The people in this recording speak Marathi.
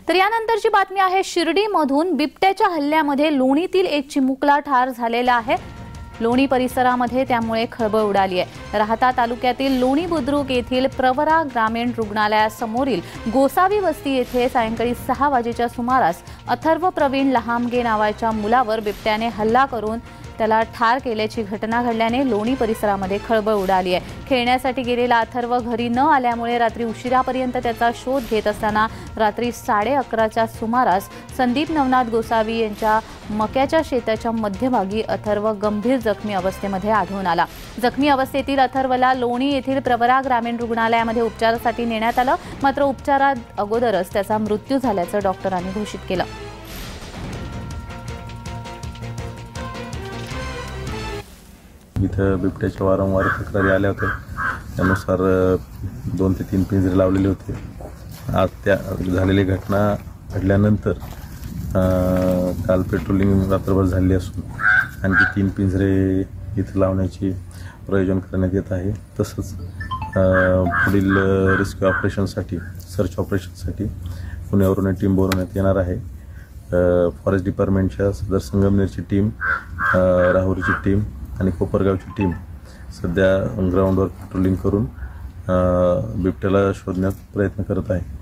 तर यानंतरची बातमी आहे शिर्डीमधून बिबट्याच्या हल्ल्यामध्ये लोणीतील एक चिमुकला ठार झालेला आहे। लोणी परिसरामध्ये त्यामुळे खळबळ उडाली आहे। राहता तालुक्यातील लोणी बुद्रुक येथील प्रवरा ग्रामीण रुग्णालयासमोरील गोसावी वस्ती येथे सायंकाळी 6 वाजेच्या सुमारास अथर्व प्रवीण लहामगे नावाच्या मुलावर बिबट्याने हल्ला करून त्याला ठार केल्याची घटना घडल्याने लोणी परिसरामध्ये खळबळ उडाली आहे। खेळण्यासाठी गेलेला अथर्व घरी न आल्यामुळे रात्री उशिरापर्यंत त्याचा शोध घेत असताना रात्री 11:30च्या सुमारास संदीप नवनाथ गोसावी यांच्या मक्याच्या शेताच्या मध्यभागी अथर्व गंभीर जखमी अवस्थेमध्ये आढळून आला। जखमी अवस्थेतील अथर्वला लोणी येथील प्रवरा ग्रामीण रुग्णालयामध्ये उपचारासाठी नेण्यात आलं, मात्र उपचारात अगोदरच त्याचा मृत्यू झाल्याचं डॉक्टरांनी घोषित केलं। इथं बिबट्याच्या वारंवार तक्रारी आल्या होत्या, त्यानुसार 2 ते 3 पिंजरे लावलेले होते। आज त्या झालेली घटना घडल्यानंतर काल पेट्रोलिंग रात्रभर झाली असून आणखी 3 पिंजरे इथं लावण्याची प्रयोजन करण्यात येत आहे। तसंच पुढील रेस्क्यू ऑपरेशनसाठी सर्च ऑपरेशनसाठी पुण्यावरून टीम बोलवण्यात येणार आहे। फॉरेस्ट डिपार्टमेंटच्या सदर संगमनेरची टीम, राहुरीची टीम आणि कोपरगावची टीम सध्या ग्राउंडवर पेट्रोलिंग करून बिबट्याला शोधण्याचा प्रयत्न करत आहे।